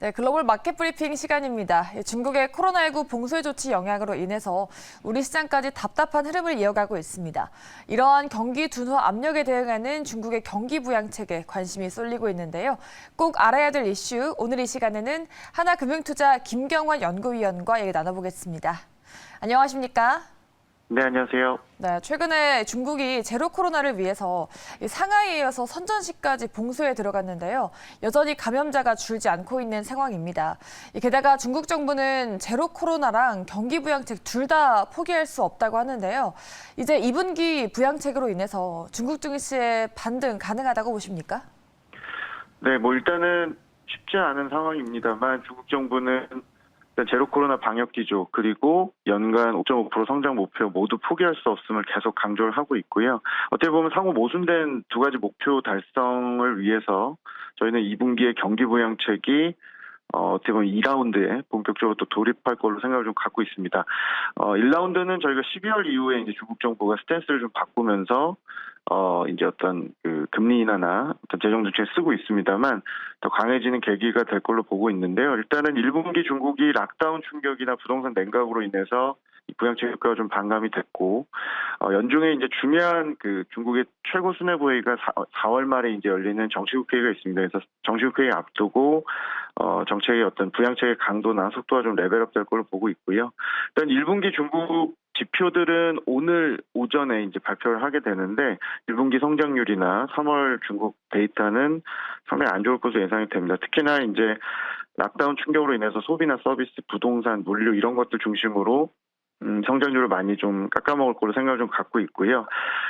네, 글로벌 마켓 브리핑 시간입니다. 중국의 코로나19 봉쇄 조치 영향으로 인해서 우리 시장까지 답답한 흐름을 이어가고 있습니다. 이러한 경기 둔화 압력에 대응하는 중국의 경기 부양책에 관심이 쏠리고 있는데요. 꼭 알아야 될 이슈, 오늘 이 시간에는 하나금융투자 김경환 연구위원과 얘기 나눠보겠습니다. 안녕하십니까? 네, 안녕하세요. 네, 최근에 중국이 제로 코로나를 위해서 상하이에 이어서 선전시까지 봉쇄에 들어갔는데요. 여전히 감염자가 줄지 않고 있는 상황입니다. 게다가 중국 정부는 제로 코로나랑 경기 부양책 둘 다 포기할 수 없다고 하는데요. 이제 2분기 부양책으로 인해서 중국 증시의 반등 가능하다고 보십니까? 네, 일단은 쉽지 않은 상황입니다만 중국 정부는 일단 제로 코로나 방역 기조 그리고 연간 5.5% 성장 목표 모두 포기할 수 없음을 계속 강조를 하고 있고요. 어떻게 보면 상호 모순된 두 가지 목표 달성을 위해서 저희는 2분기에 경기 부양책이 어떻게 보면 2라운드에 본격적으로 또 돌입할 걸로 생각을 좀 갖고 있습니다. 1라운드는 저희가 12월 이후에 이제 중국 정부가 스탠스를 좀 바꾸면서 이제 어떤 그 금리 인하나 어떤 재정 정책을 쓰고 있습니다만 더 강해지는 계기가 될 걸로 보고 있는데요. 일단은 1분기 중국이 락다운 충격이나 부동산 냉각으로 인해서 이 부양책 효과가 좀 반감이 됐고 연중에 이제 중요한 그 중국의 최고 수뇌부 회의가 4월 말에 이제 열리는 정치국 회의가 있습니다. 그래서 정치국 회의 앞두고 정책의 어떤 부양책의 강도나 속도가 좀 레벨업 될 걸로 보고 있고요. 일단 1분기 중국 지표들은 오늘 오전에 이제 발표를 하게 되는데 1분기 성장률이나 3월 중국 데이터는 상당히 안 좋을 것으로 예상이 됩니다. 특히나 이제 락다운 충격으로 인해서 소비나 서비스, 부동산, 물류 이런 것들 중심으로 성장률을 많이 좀 깎아먹을 걸로 생각을 좀 갖고 있고요.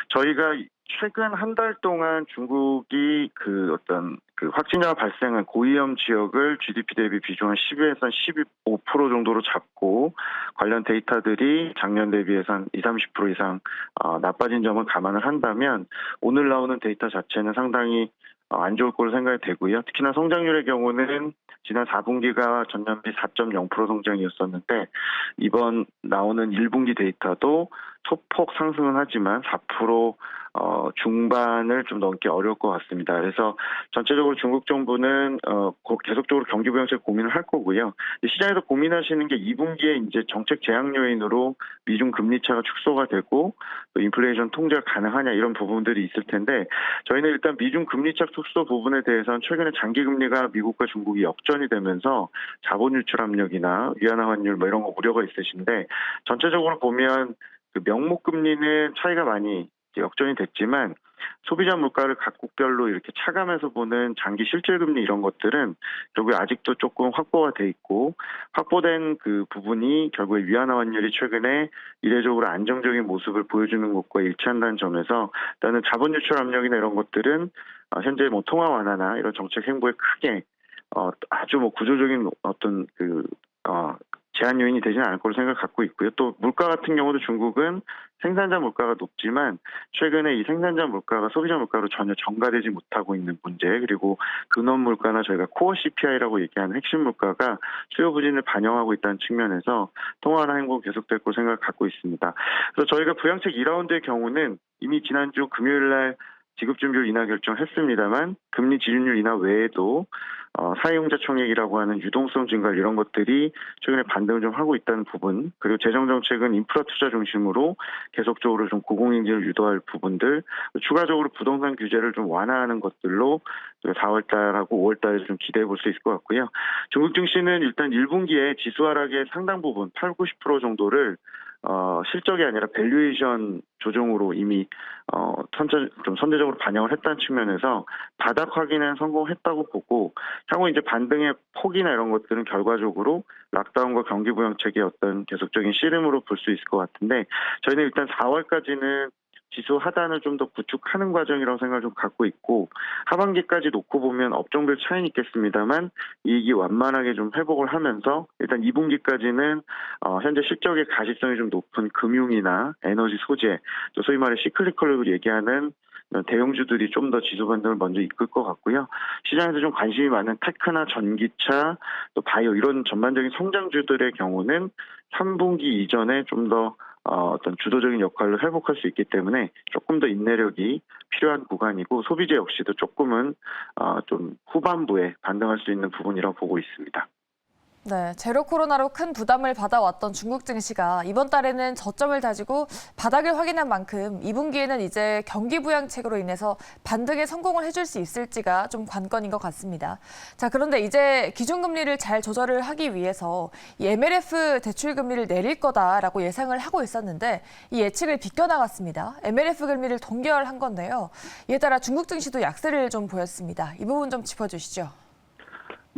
저희가 최근 한 달 동안 중국이 그 어떤 그 확진자가 발생한 고위험 지역을 GDP 대비 비중 한 10에서 15% 정도로 잡고 관련 데이터들이 작년 대비해서 한 20-30% 이상 나빠진 점을 감안을 한다면 오늘 나오는 데이터 자체는 상당히 안 좋을 걸로 생각이 되고요. 특히나 성장률의 경우는 지난 4분기가 전년비 4.0% 성장이었었는데 이번 나오는 1분기 데이터도 소폭 상승은 하지만 4% 중반을 좀 넘기 어려울 것 같습니다. 그래서 전체적으로 중국 정부는 계속적으로 경기 부양책 고민을 할 거고요. 시장에서 고민하시는 게 2분기에 이제 정책 제약 요인으로 미중 금리 차가 축소가 되고 또 인플레이션 통제가 가능하냐 이런 부분들이 있을 텐데 저희는 일단 미중 금리 차 축소 부분에 대해서는 최근에 장기 금리가 미국과 중국이 역전이 되면서 자본 유출 압력이나 위안화 환율 뭐 이런 거 우려가 있으신데 전체적으로 보면 그 명목 금리는 차이가 많이 역전이 됐지만 소비자 물가를 각국별로 이렇게 차감해서 보는 장기 실질 금리 이런 것들은 결국에 아직도 조금 확보가 돼 있고 확보된 그 부분이 결국에 위안화 환율이 최근에 이례적으로 안정적인 모습을 보여주는 것과 일치한다는 점에서 일단은 자본 유출 압력이나 이런 것들은 현재 뭐 통화 완화나 이런 정책 행보에 크게 아주 뭐 구조적인 어떤 제한 요인이 되지는 않을 거로 생각 갖고 있고요. 또 물가 같은 경우도 중국은 생산자 물가가 높지만 최근에 이 생산자 물가가 소비자 물가로 전혀 전가되지 못하고 있는 문제 그리고 근원 물가나 저희가 코어 CPI라고 얘기하는 핵심 물가가 수요 부진을 반영하고 있다는 측면에서 통화 완화 행보 계속될 거로 생각을 갖고 있습니다. 그래서 저희가 부양책 2라운드의 경우는 이미 지난주 금요일 날 지급준비율 인하 결정했습니다만 금리 지준율 인하 외에도 사회융자 총액이라고 하는 유동성 증가 이런 것들이 최근에 반등을 좀 하고 있다는 부분 그리고 재정정책은 인프라 투자 중심으로 계속적으로 좀 고공행진을 유도할 부분들 추가적으로 부동산 규제를 좀 완화하는 것들로 4월 달하고 5월 달에 좀 기대해 볼 수 있을 것 같고요. 중국 증시는 일단 1분기에 지수 하락의 상당 부분 80-90% 정도를 실적이 아니라 밸류에이션 조정으로 이미 좀 선제적으로 반영을 했다는 측면에서 바닥 확인은 성공했다고 보고 향후 이제 반등의 폭이나 이런 것들은 결과적으로 락다운과 경기 부양책의 어떤 계속적인 씨름으로 볼 수 있을 것 같은데 저희는 일단 4월까지는 지수 하단을 좀 더 구축하는 과정이라고 생각을 좀 갖고 있고 하반기까지 놓고 보면 업종별 차이는 있겠습니다만 이익이 완만하게 좀 회복을 하면서 일단 2분기까지는 현재 실적의 가시성이 좀 높은 금융이나 에너지 소재 또 소위 말해 시클리컬로 얘기하는 대형주들이 좀 더 지수 반등을 먼저 이끌 것 같고요. 시장에서 좀 관심이 많은 테크나 전기차 또 바이오 이런 전반적인 성장주들의 경우는 3분기 이전에 좀 더 어떤 주도적인 역할로 회복할 수 있기 때문에 조금 더 인내력이 필요한 구간이고 소비재 역시도 조금은 좀 후반부에 반등할 수 있는 부분이라고 보고 있습니다. 네, 제로 코로나로 큰 부담을 받아왔던 중국 증시가 이번 달에는 저점을 다지고 바닥을 확인한 만큼 2분기에는 이제 경기 부양책으로 인해서 반등에 성공을 해줄 수 있을지가 좀 관건인 것 같습니다. 자, 그런데 이제 기준금리를 잘 조절을 하기 위해서 이 MLF 대출금리를 내릴 거다라고 예상을 하고 있었는데 이 예측을 비껴나갔습니다. MLF 금리를 동결한 건데요. 이에 따라 중국 증시도 약세를 좀 보였습니다. 이 부분 좀 짚어주시죠.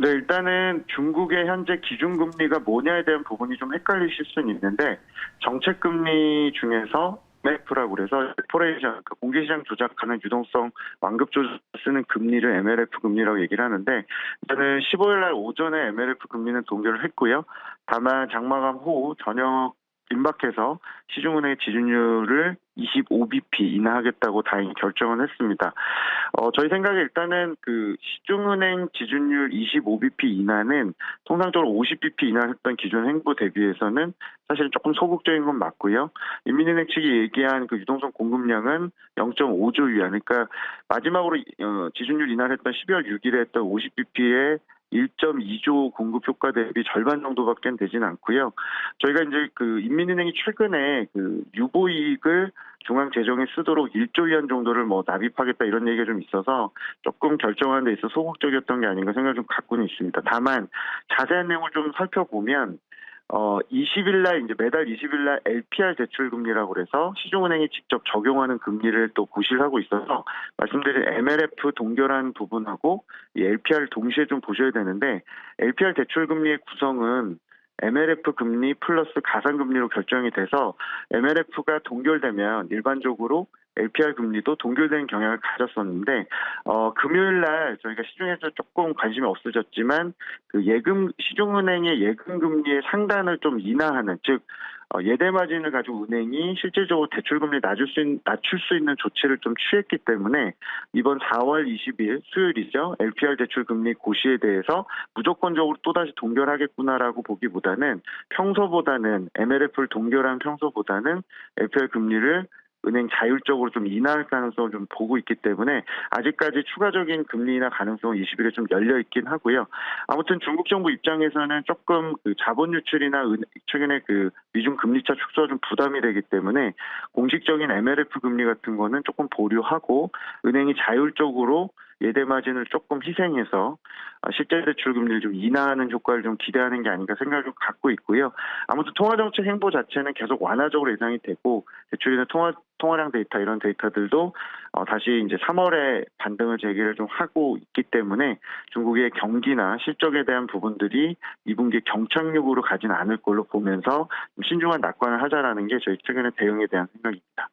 네, 일단은 중국의 현재 기준금리가 뭐냐에 대한 부분이 좀 헷갈리실 수는 있는데 정책금리 중에서 MLF라고 그래서 포레이션, 공개시장 조작하는 유동성 완급 조절 쓰는 금리를 MLF 금리라고 얘기를 하는데 일단은 15일 날 오전에 MLF 금리는 동결을 했고요. 다만 장마감 후 저녁 임박해서 시중은행의 지준율을 25bp 인하하겠다고 다행히 결정을 했습니다. 저희 생각에 일단은 그 시중은행 지준율 25bp 인하는 통상적으로 50bp 인하했던 기존 행보 대비해서는 사실 조금 소극적인 건 맞고요. 인민은행 측이 얘기한 그 유동성 공급량은 0.5조 위안, 그러니까 마지막으로 지준율 인하를 했던 12월 6일에 했던 50bp의 1.2조 공급 효과 대비 절반 정도밖에 되진 않고요. 저희가 이제 그 인민은행이 최근에 그 유보 이익을 중앙 재정에 쓰도록 1조 위안 정도를 뭐 납입하겠다 이런 얘기가 좀 있어서 조금 결정하는 데 있어 소극적이었던 게 아닌가 생각을 좀 갖고는 있습니다. 다만 자세한 내용을 좀 살펴보면 20일 날 이제 매달 20일 날 LPR 대출 금리라고 그래서 시중은행이 직접 적용하는 금리를 또 고시를 하고 있어서 말씀드린 MLF 동결한 부분하고 이 LPR을 동시에 좀 보셔야 되는데 LPR 대출 금리의 구성은 MLF 금리 플러스 가상금리로 결정이 돼서 MLF가 동결되면 일반적으로 LPR 금리도 동결되는 경향을 가졌었는데 금요일 날 저희가 시중에서 조금 관심이 없어졌지만 그 시중은행의 예금 금리의 상단을 좀 인하하는 즉 예대 마진을 가지고 은행이 실질적으로 대출 금리 낮출 수 있는 조치를 좀 취했기 때문에 이번 4월 20일 수요일이죠. LPR 대출 금리 고시에 대해서 무조건적으로 또다시 동결하겠구나라고 보기보다는 평소보다는 MLF를 동결한 평소보다는 LPR 금리를 은행 자율적으로 좀 인하할 가능성을 좀 보고 있기 때문에 아직까지 추가적인 금리 인하 가능성은 20일에 좀 열려 있긴 하고요. 아무튼 중국 정부 입장에서는 조금 그 자본 유출이나 최근에 그 미중 금리차 축소가 좀 부담이 되기 때문에 공식적인 MLF 금리 같은 거는 조금 보류하고 은행이 자율적으로 예대 마진을 조금 희생해서 실제 대출 금리를 좀 인하하는 효과를 좀 기대하는 게 아닌가 생각을 좀 갖고 있고요. 아무튼 통화정책 행보 자체는 계속 완화적으로 예상이 되고 대출이나 통화량 데이터 이런 데이터들도 다시 이제 3월에 반등을 재개를 좀 하고 있기 때문에 중국의 경기나 실적에 대한 부분들이 2분기 경착륙으로 가지는 않을 걸로 보면서 좀 신중한 낙관을 하자라는 게 저희 최근의 대응에 대한 생각입니다.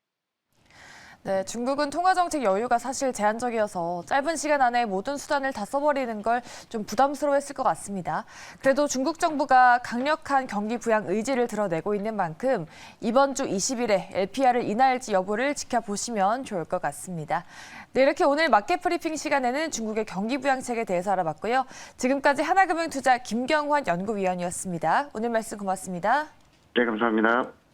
네, 중국은 통화정책 여유가 사실 제한적이어서 짧은 시간 안에 모든 수단을 다 써버리는 걸 좀 부담스러워했을 것 같습니다. 그래도 중국 정부가 강력한 경기 부양 의지를 드러내고 있는 만큼 이번 주 20일에 LPR을 인하할지 여부를 지켜보시면 좋을 것 같습니다. 네, 이렇게 오늘 마켓 브리핑 시간에는 중국의 경기 부양책에 대해서 알아봤고요. 지금까지 하나금융투자 김경환 연구위원이었습니다. 오늘 말씀 고맙습니다. 네, 감사합니다.